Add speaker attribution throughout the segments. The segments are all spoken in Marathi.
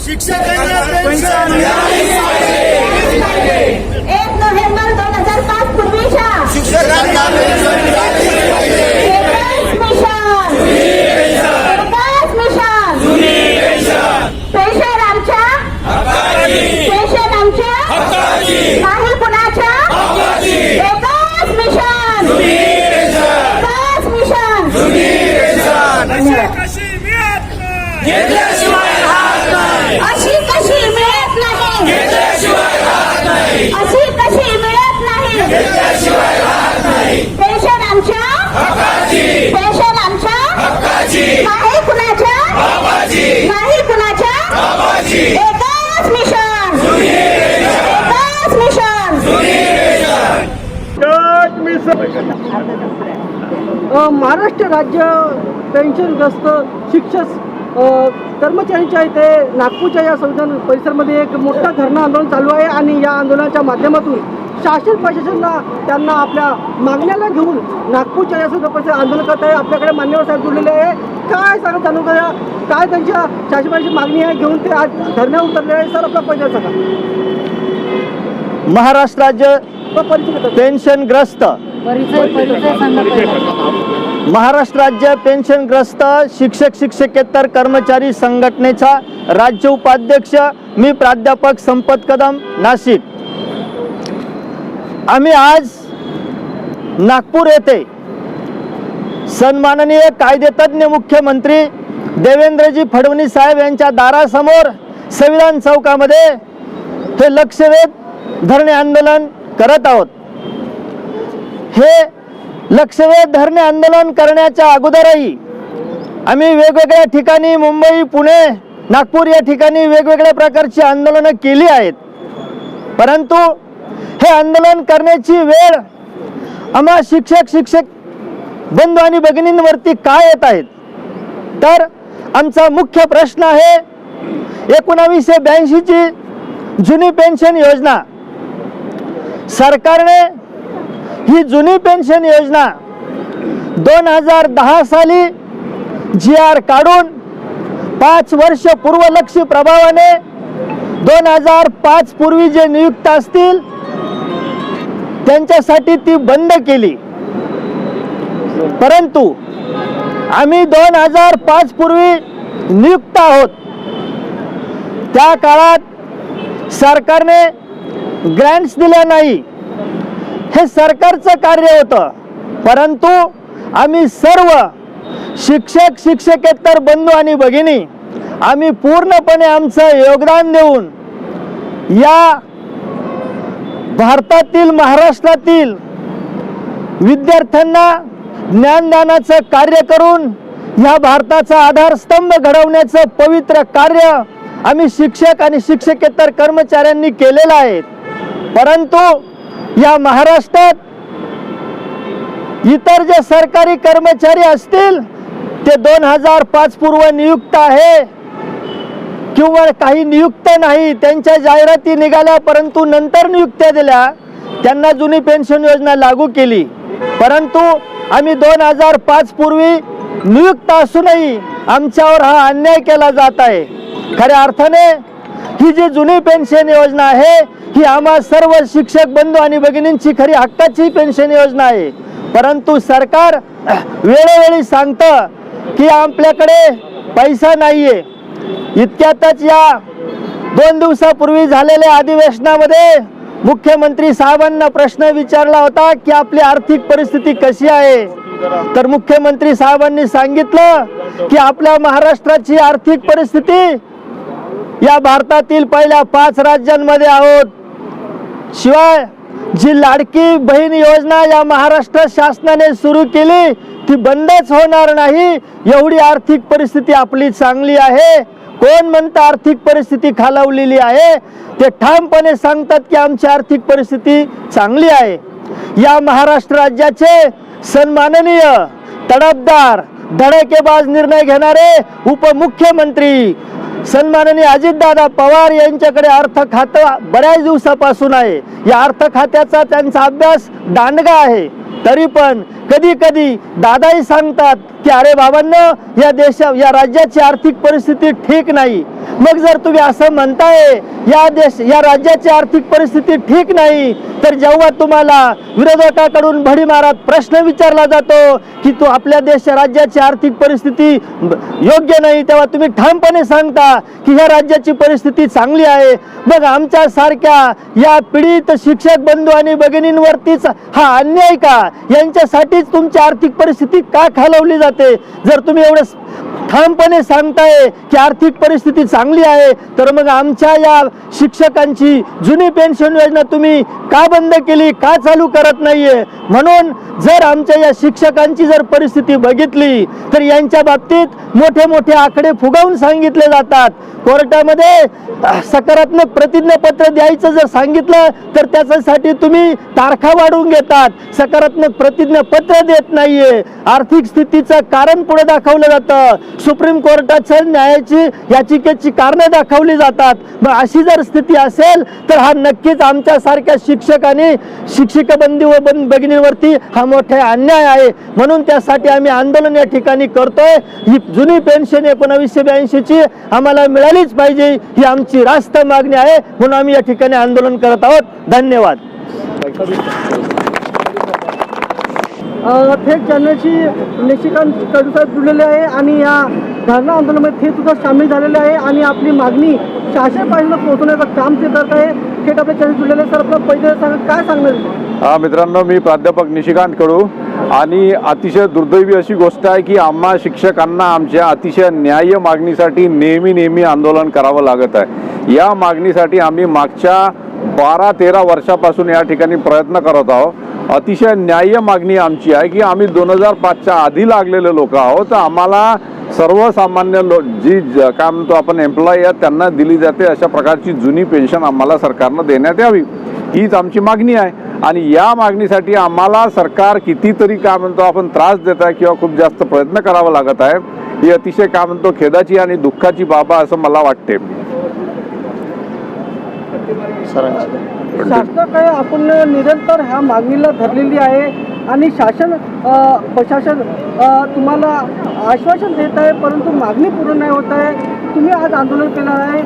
Speaker 1: शिक्षकांना पेन्शन
Speaker 2: 1 नोव्हेंबर 2005 पूर्वीच्या
Speaker 1: शिक्षकांना पेन्शन
Speaker 2: पेन्शन आमच्या पेन्शन आमच्या नाही कुणाच्या एकच मिशन एकच मिशन
Speaker 1: कशी मिळत नाही घेतल्याशिवाय राहत नाही
Speaker 2: अशी कशी मिळत नाही अशी कशी मिळत नाही
Speaker 1: घेतल्याशिवाय राहत नाही
Speaker 2: पेन्शन आमच्या पेन्शन आमच्या नाही कुणाच्या नाही कुणाच्या एकच मिशन एकच मिशन
Speaker 3: महाराष्ट्र राज्य पेन्शनग्रस्त शिक्षक कर्मचाऱ्यांच्या इथे नागपूरच्या या संविधान परिसरामध्ये एक मोठं धरणं आंदोलन चालू आहे आणि या आंदोलनाच्या माध्यमातून शासन प्रशासनाला त्यांना आपल्या मागण्याला घेऊन नागपूरच्या या संविधान परिसर आंदोलन करत आहे. आपल्याकडे मान्यवर साहेब जोडलेले आहे. काय सांगा जाणून घ्या, काय त्यांच्या शासनाची मागणी आहे घेऊन ते आज धरण्यावर उतरले आहे. सर आपला परिचय सांगा.
Speaker 4: महाराष्ट्र राज्य पेन्शनग्रस्त महाराष्ट्र राज्य पेन्शनग्रस्त शिक्षकेतर कर्मचारी संघटनेचा राज्य उपाध्यक्ष मी प्राध्यापक संपत कदम नाशिक. आम्ही आज नागपूर येथे सन्माननीय कायदेतज्ञ मुख्यमंत्री देवेंद्रजी फडणवीस साहेब यांच्या दारासमोर संविधान चौकामध्ये हे लक्षवेध धरणे आंदोलन करत आहोत. हे लक्षवेध धरणे आंदोलन करण्याच्या अगोदरही आम्ही वेगवेगळ्या ठिकाणी मुंबई, पुणे, नागपूर या ठिकाणी वेगवेगळ्या प्रकारची आंदोलनं केली आहेत. परंतु हे आंदोलन करण्याची वेळ आम्हा शिक्षक बंधू आणि भगिनींवरती काय येत आहेत, तर आमचा मुख्य प्रश्न आहे 1982 ची जुनी पेन्शन योजना. सरकारने ही जुनी पेन्शन योजना 2010 साली GR काढून 5 वर्ष पूर्वलक्षी प्रभावाने 2005 पूर्वी जे नियुक्त असतील त्यांच्यासाठी ती बंद केली. परंतु आम्ही 2005 पूर्वी नियुक्त आहोत. त्या काळात सरकारने ग्रँट्स दिल्या नाही, हे सरकारचं कार्य होतं. परंतु आम्ही सर्व शिक्षकेतर बंधू आणि भगिनी आम्ही पूर्णपणे आमचं योगदान देऊन या भारतातील, महाराष्ट्रातील विद्यार्थ्यांना ज्ञानदानाचं कार्य करून या भारताचा आधारस्तंभ घडवण्याचं पवित्र कार्य आम्ही शिक्षक आणि शिक्षकेतर कर्मचाऱ्यांनी केलेलं आहे. परंतु या महाराष्ट्रात इतर जे सरकारी कर्मचारी असतील ते 2005 पूर्व नियुक्त आहे किंवा काही नियुक्त नाही, त्यांच्या जाहिराती निघाल्या परंतु नंतर नियुक्त्या दिल्या, त्यांना जुनी पेन्शन योजना लागू केली. परंतु आम्ही 2005 पूर्वी नियुक्त असूनही आमच्यावर हा अन्याय केला जात आहे. खऱ्या अर्थाने ही जी जुनी पेन्शन योजना आहे ही आम्हा सर्व शिक्षक बंधू आणि भगिनींची खरी हक्काची पेन्शन योजना आहे. परंतु सरकार वेळोवेळी सांगतं की आपल्याकडे पैसा नाहीये. इतक्यातच या 2 दिवसापूर्वी झालेल्या अधिवेशनामध्ये मुख्यमंत्री साहेबांना प्रश्न विचारला होता की आपली आर्थिक परिस्थिती कशी आहे, तर मुख्यमंत्री साहेबांनी सांगितलं की आपल्या महाराष्ट्राची आर्थिक परिस्थिती या भारतातील पहिल्या 5 राज्यांमध्ये आहोत. शिवाय जी लाडकी बहीण योजना या महाराष्ट्र शासनाने सुरू केली ती बंदच होणार नाही, एवढी आर्थिक परिस्थिती आपली चांगली आहे. कोण म्हणतं आर्थिक परिस्थिती खालावलेली आहे? ते ठामपणे सांगतात की आमची आर्थिक परिस्थिती चांगली आहे. या महाराष्ट्र राज्याचे सन्माननीय, तडफदार, धडकेबाज निर्णय घेणारे उपमुख्यमंत्री सन्माननीय अजितदादा पवार यांच्याकडे अर्थ खातं बऱ्याच दिवसापासून आहे. या अर्थ खात्याचा त्यांचा अभ्यास दांडगा आहे, तरी पण कधी कधी दादाही सांगतात की अरे बाबांनो, या राज्याची आर्थिक परिस्थिती ठीक नाही. मग जर तुम्ही असं म्हणताय या राज्याची आर्थिक परिस्थिती ठीक नाही, तर जेव्हा तुम्हाला विरोधकाकडून भडीमारात प्रश्न विचारला जातो की तू आपल्या राज्याची आर्थिक परिस्थिती योग्य नाही, तेव्हा तुम्ही ठामपणे सांगता की ह्या राज्याची परिस्थिती चांगली आहे. मग आमच्या सारख्या या पीडित शिक्षक बंधू आणि भगिनींवरतीच हा अन्याय का? यांच्यासाठीच तुमची आर्थिक परिस्थिती का खालवली जाते? जर तुम्ही एवढं ठामपणे सांगताय की आर्थिक परिस्थिती चांगली आहे, तर मग आमच्या या शिक्षकांची जुनी पेन्शन योजना तुम्ही का बंद केली, का चालू करत नाहीये? म्हणून जर आमच्या या शिक्षकांची जर परिस्थिती बघितली तर यांच्या बाबतीत मोठे मोठे आकडे फुगावून सांगितले जातात. कोर्टामध्ये सकारात्मक प्रतिज्ञापत्र द्यायचं जर सांगितलं तर त्याच्यासाठी तुम्ही तारखा वाढवून घेतात, सकारात्मक प्रतिज्ञापत्र देत नाहीये. आर्थिक स्थितीचं कारण पुढे दाखवलं जातं, सुप्रीम कोर्टाच्या न्यायाची याचिकेची कारणं दाखवली जातात. मग अशी जर स्थिती असेल तर हा नक्कीच आमच्या सारख्या शिक्षक आणि शिक्षिका बंधू व भगिनींवरती हा मोठा अन्याय आहे. म्हणून त्यासाठी आम्ही आंदोलन या ठिकाणी करतोय. ही जुनी पेन्शन 1982ची आम्हाला मिळालीच पाहिजे, ही आमची रास्त मागणी आहे. म्हणून आम्ही या ठिकाणी आंदोलन करत आहोत. धन्यवाद.
Speaker 3: थेट चॅनलशी निशिकांत कडू साहेब जुळलेले आहे आणि या धरणा आंदोलनामध्ये ते सुद्धा सामील झालेले आहे आणि आपली मागणी शासनापर्यंत पोहोचवण्याचं काम ते करत आहे. थेट आपल्या चॅनल जुळलेले सर, आपलं पहिले काय सांगणार?
Speaker 5: मित्रांनो, मी प्राध्यापक निशिकांत कडू आणि अतिशय दुर्दैवी अशी गोष्ट आहे की आम्हा शिक्षकांना आमच्या अतिशय न्याय्य मागणीसाठी नेहमी आंदोलन करावं लागत आहे. या मागणीसाठी आम्ही मागच्या 12-13 वर्षापासून या ठिकाणी प्रयत्न करत आहोत. अतिशय न्याय्य मागणी आमची आहे की आम्ही 2005च्या आधी लागलेले लोक आहोत, तर आम्हाला सर्वसामान्य काय म्हणतो आपण एम्प्लॉई आहेत त्यांना दिली जाते अशा प्रकारची जुनी पेन्शन आम्हाला सरकारनं देण्यात यावी, हीच आमची मागणी आहे. आणि या मागणीसाठी आम्हाला सरकार कितीतरी काय म्हणतो आपण त्रास देत आहे किंवा खूप जास्त प्रयत्न करावा लागत आहे. ही अतिशय काय म्हणतो खेदाची आणि दुःखाची बाब आहे असं मला वाटते.
Speaker 3: शासनाकडे आपण निरंतर ह्या मागणीला धरलेली आहे आणि प्रशासन तुम्हाला आश्वासन देत आहे, परंतु मागणी पूर्ण नाही होत आहे. तुम्ही आज आंदोलन केलं आहे,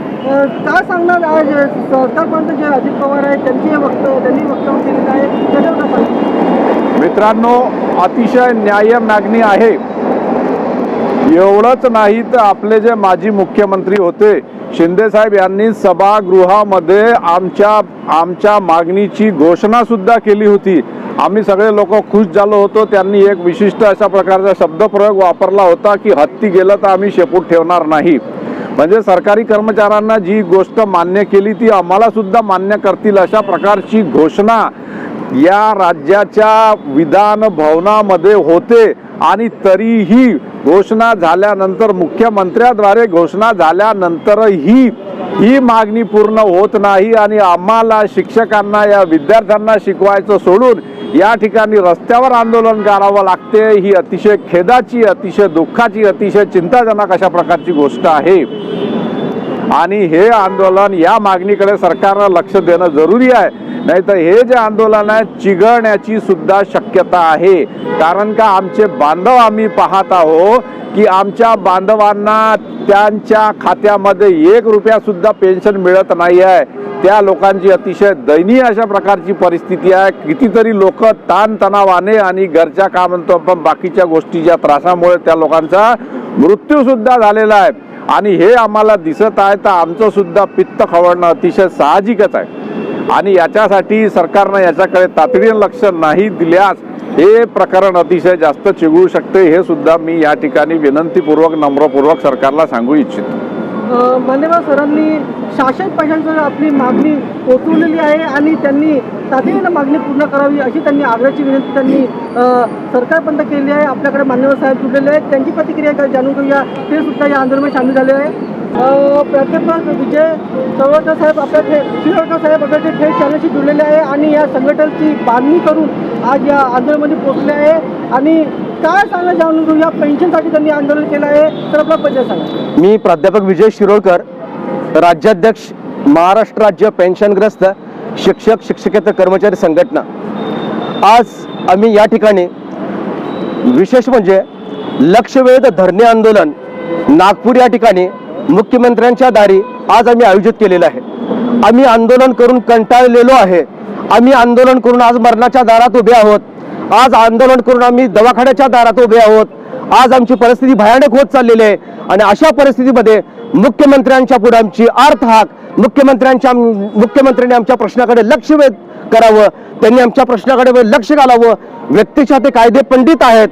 Speaker 3: काय सांगणार? आज सरकारपर्यंत जे अजित पवार आहेत त्यांनी वक्तव्य केलेलं आहे, त्याच्यावर काय सांगणार?
Speaker 5: मित्रांनो, अतिशय न्याय्य मागणी आहे. एवढंच नाही तर आपले जे माजी मुख्यमंत्री होते शिंदे साहेब यांनी सभागृहामध्ये आमच्या मागणीची घोषणा सुद्धा केली होती. आम्ही सगळे लोक खुश झालो होतो. त्यांनी एक विशिष्ट अशा प्रकारचा शब्दप्रयोग वापरला होता की हत्ती गेलं तर आम्ही शेपूट ठेवणार नाही. म्हणजे सरकारी कर्मचाऱ्यांना जी गोष्ट मान्य केली ती आम्हाला सुद्धा मान्य करतील अशा प्रकारची घोषणा या राज्याच्या विधान भवनामध्ये होते. आणि तरीही घोषणा झाल्यानंतर मुख्यमंत्र्याद्वारे घोषणा झाल्यानंतरही ही मागणी पूर्ण होत नाही आणि आम्हाला शिक्षकांना या विद्यार्थ्यांना शिकवायचं सोडून या ठिकाणी रस्त्यावर आंदोलन करावं लागते. ही अतिशय खेदाची, अतिशय दुःखाची, अतिशय चिंताजनक अशा प्रकारची गोष्ट आहे. आणि हे आंदोलन या मागणीकडे सरकारनं लक्ष देणं जरुरी आहे, नाहीतर हे जे आंदोलन आहे चिघळण्याची सुद्धा शक्यता आहे. कारण का आमचे बांधव आम्ही पाहत आहोत की आमच्या बांधवांना त्यांच्या खात्यामध्ये 1 रुपया सुद्धा पेन्शन मिळत नाही आहे. त्या लोकांची अतिशय दयनीय अशा प्रकारची परिस्थिती आहे. कितीतरी लोक ताणतणावाने आणि घरच्या काय म्हणतो आपण बाकीच्या गोष्टीच्या त्रासामुळे त्या लोकांचा मृत्यू सुद्धा झालेला आहे. आणि हे आम्हाला दिसत आहे, तर आमचं सुद्धा पित्त खवळणं अतिशय साहजिकच आहे. आणि याच्यासाठी सरकारनं याच्याकडे तातडीने लक्ष नाही दिल्यास हे प्रकरण अतिशय जास्त चिघळू शकते. हे सुद्धा मी या ठिकाणी विनंतीपूर्वक नम्रपूर्वक सरकारला सांगू इच्छितो.
Speaker 3: मान्यवर सरांनी शासन प्रशासन आपली मागणी पोचवलेली आहे आणि त्यांनी तातडीनं मागणी पूर्ण करावी अशी त्यांनी आग्रहाची विनंती त्यांनी सरकारपर्यंत केली आहे. आपल्याकडे मान्यवर साहेब जुळलेले आहेत, त्यांची प्रतिक्रिया जाणून घेऊया. ते सुद्धा या आंदोलनात सामील झाले आहे. प्राध्यापक विजय चव्हाण साहेब आपल्या थेट चॅनलशी जुळलेले आहे आणि या संघटनेची बांधणी करून आज या आंदोलनामध्ये पोहोचले आहे. आणि काय सांगा जाणून घेऊया, पेन्शनसाठी त्यांनी आंदोलन केलं आहे, तर आपला परिचय सांगा.
Speaker 6: मी प्राध्यापक विजय शिरोळकर, राज्याध्यक्ष महाराष्ट्र राज्य पेन्शनग्रस्त शिक्षक शिक्षकेतर कर्मचारी संघटना. आज आम्ही या ठिकाणी विशेष म्हणजे लक्षवेध धरणे आंदोलन नागपूर या ठिकाणी मुख्यमंत्र्यांच्या दारी आज आम्ही आयोजित केलेलं आहे. आम्ही आंदोलन करून कंटाळलेलो आहे. आम्ही आंदोलन करून आज मरणाच्या दारात उभे आहोत. आज आंदोलन करून आम्ही दवाखान्याच्या दारात उभे आहोत. आज आमची परिस्थिती भयानक होत चाललेली आहे आणि अशा परिस्थितीमध्ये मुख्यमंत्र्यांच्या पुढे आमची हाक, मुख्यमंत्र्यांनी आमच्या प्रश्नाकडे लक्ष वेध करावं, त्यांनी आमच्या प्रश्नाकडे लक्ष घालावं. व्यक्तीच्या ते कायदे पंडित आहेत,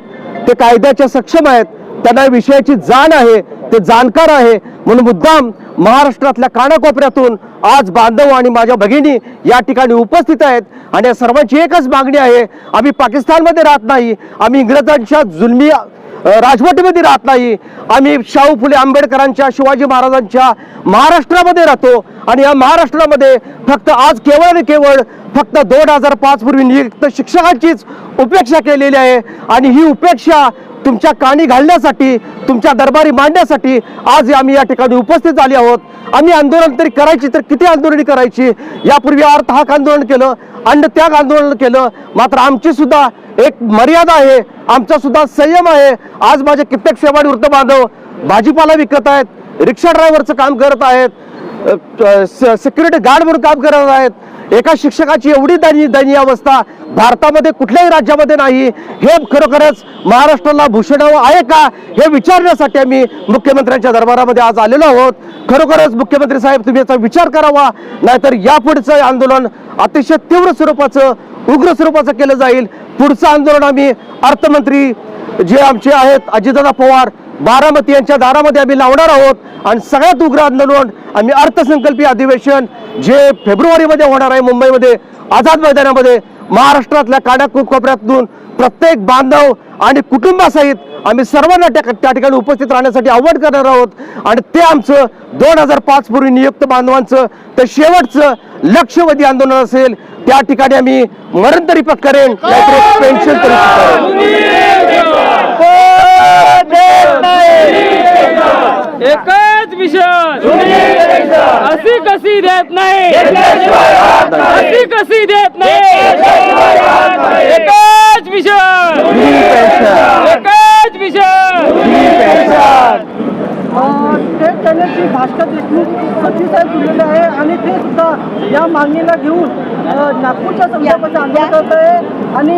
Speaker 6: ते कायद्याचे सक्षम आहेत, त्यांना विषयाची जाण आहे, ते जाणकार आहे. म्हणून मुद्दाम महाराष्ट्रातल्या कानाकोपऱ्यातून आज बांधव आणि माझ्या भगिनी या ठिकाणी उपस्थित आहेत आणि या सर्वांची एकच मागणी आहे. आम्ही पाकिस्तानमध्ये राहत नाही, आम्ही इंग्रजांच्या जुलमी राजवटीमध्ये राहत नाही, आम्ही शाहू फुले आंबेडकरांच्या, शिवाजी महाराजांच्या महाराष्ट्रामध्ये राहतो आणि या महाराष्ट्रामध्ये फक्त आज केवळ आणि केवळ फक्त 2005 पूर्वी नियुक्त शिक्षकांचीच उपेक्षा केलेली आहे आणि ही उपेक्षा तुमच्या कानी घालण्यासाठी, तुमच्या दरबारी मांडण्यासाठी आज आम्ही या ठिकाणी उपस्थित झाले आहोत. आम्ही आंदोलन तरी करायची तर किती आंदोलने करायची. यापूर्वी अर्थहाक आंदोलन केलं, अन्नत्याग आंदोलन केलं, मात्र आमची सुद्धा एक मर्यादा आहे, आमचा सुद्धा संयम आहे. आज माझे कित्येक सेवानिवृत्त बांधव भाजीपाला विकत आहेत, रिक्षा ड्रायव्हरचं काम करत आहेत, सिक्युरिटी गार्ड म्हणून काम करत आहेत. एका शिक्षकाची एवढी दयनीय अवस्था भारतामध्ये कुठल्याही राज्यामध्ये नाही. हे खरोखरच महाराष्ट्राला भूषणावं आहे का हे विचारण्यासाठी आम्ही मुख्यमंत्र्यांच्या दरबारामध्ये आज आलेलो आहोत. खरोखरच मुख्यमंत्री साहेब तुम्ही याचा विचार करावा, नाहीतर यापुढचं आंदोलन अतिशय तीव्र स्वरूपाचं, उग्र स्वरूपाचं केलं जाईल. पुढचं आंदोलन आम्ही अर्थमंत्री जे आमचे आहेत अजितदादा पवार बारामती यांच्या दारामध्ये आम्ही लावणार आहोत आणि सगळ्यात उग्र आंदोलन आम्ही अर्थसंकल्पीय अधिवेशन जे फेब्रुवारीमध्ये होणार आहे मुंबईमध्ये आझाद मैदानामध्ये, महाराष्ट्रातल्या कानाकोपऱ्यातून प्रत्येक बांधव आणि कुटुंबासहित आम्ही सर्वांना त्या ठिकाणी उपस्थित राहण्यासाठी आवाहन करणार आहोत आणि ते आमचं 2005 पूर्वी नियुक्त बांधवांचं ते शेवटचं लक्षवेधी आंदोलन असेल. त्या ठिकाणी आम्ही मरण तरी पत्करेन, नाहीतर पेन्शन तरी
Speaker 1: एकच मिशन, अशी कशी देत नाही, अशी कशी देत नाही. एकच मिशन, एकच मिशन.
Speaker 3: स्टेट कॅबिनेटची भास्कर देशमुख सचिव साहेब जुळलेले आहे आणि ते सुद्धा या मागणीला घेऊन नागपूरच्या संदर्भाचे आंदोलन करत आहे. आणि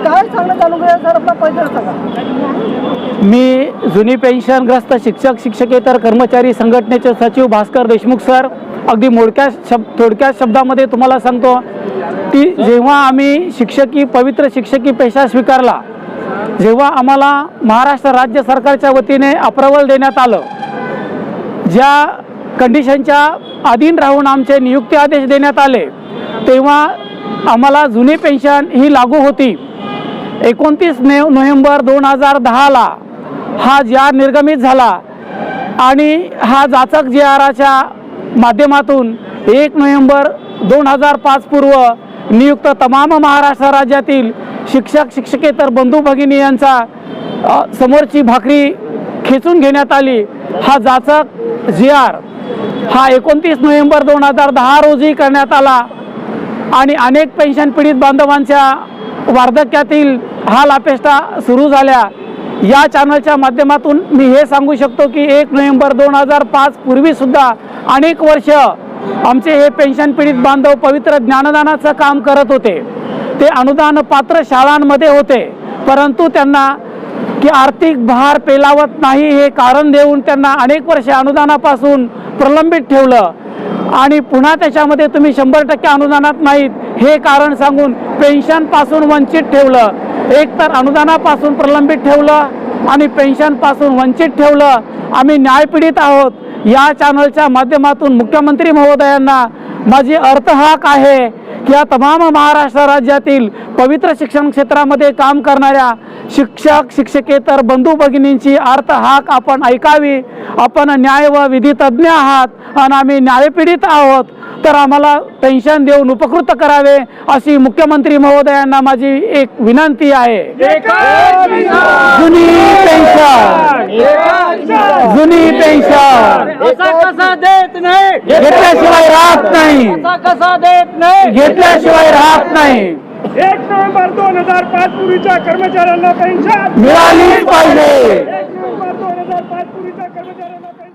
Speaker 3: काय सांगणं चालू आहे सर, आपला पहिला सांगा.
Speaker 7: मी जुनी पेन्शनग्रस्त शिक्षक शिक्षकेतर कर्मचारी संघटनेचे सचिव भास्कर देशमुख सर, अगदी थोडक्यात शब्दामध्ये तुम्हाला सांगतो की जेव्हा आम्ही पवित्र शिक्षकी पेशा स्वीकारला, जेव्हा आम्हाला महाराष्ट्र राज्य सरकारच्या वतीने अप्रूव्हल देण्यात आलं, ज्या कंडिशनच्या अधीन राहून आमचे नियुक्ती आदेश देण्यात आले, तेव्हा आम्हाला जुनी पेन्शन ही लागू होती. 29 नोव्हेंबर 2010ला हा JR निर्गमित झाला आणि हा जाचक JRच्या माध्यमातून 1 नोव्हेंबर 2005 पूर्व नियुक्त तमाम महाराष्ट्र राज्यातील शिक्षक शिक्षकेतर बंधू भगिनी यांचा समोरची भाकरी खेचून घेण्यात आली. हा जाचक JR हा 29 नोव्हेंबर 2010 रोजी करण्यात आला आणि अनेक पेन्शन पीडित बांधवांच्या वार्धक्यातील हाल अपेष्टा सुरू झाल्या. या चॅनलच्या माध्यमातून मी हे सांगू शकतो की 1 नोव्हेंबर 2005 पूर्वीसुद्धा अनेक वर्ष आमचे हे पेन्शन पीडित बांधव पवित्र ज्ञानदानाचं काम करत होते. ते अनुदान पात्र शाळांमध्ये होते, परंतु त्यांना की आर्थिक भार पेलावत नाही हे कारण देऊन त्यांना अनेक वर्षे अनुदानापासून प्रलंबित ठेवलं आणि पुन्हा त्याच्यामध्ये तुम्ही 100% अनुदानात नाहीत हे कारण सांगून पेन्शनपासून वंचित ठेवलं. एक तर अनुदानापासून प्रलंबित ठेवलं आणि पेन्शनपासून वंचित ठेवलं. आम्ही न्यायपीडित आहोत. या चॅनलच्या माध्यमातून मुख्यमंत्री महोदयांना माझी अर्थहाक आहे की या तमाम महाराष्ट्र राज्यातील पवित्र शिक्षण क्षेत्रामध्ये काम करणाऱ्या शिक्षक शिक्षकेतर बंधू भगिनींची अर्थहाक आपण ऐकावी. आपण न्याय व विधी तज्ज्ञ आहात आणि आम्ही न्यायपीडित आहोत, तर आम्हाला पेन्शन देऊन उपकृत करावे अशी मुख्यमंत्री महोदयांना माझी एक विनंती आहे. जुनी पेन्शन, जुनी पेन्शन
Speaker 1: कसा देत नाही,
Speaker 7: घेतल्याशिवाय राहत नाही,
Speaker 1: कसा देत नाही,
Speaker 7: घेतल्याशिवाय राहत नाही.
Speaker 2: 1 नोव्हेंबर 2005 पूर्वीच्या कर्मचाऱ्यांना पेन्शन
Speaker 6: मिळालीच पाहिजे.
Speaker 2: 1 नोव्हेंबर 2005 पूर्वीच्या कर्मचाऱ्यांना पेन्शन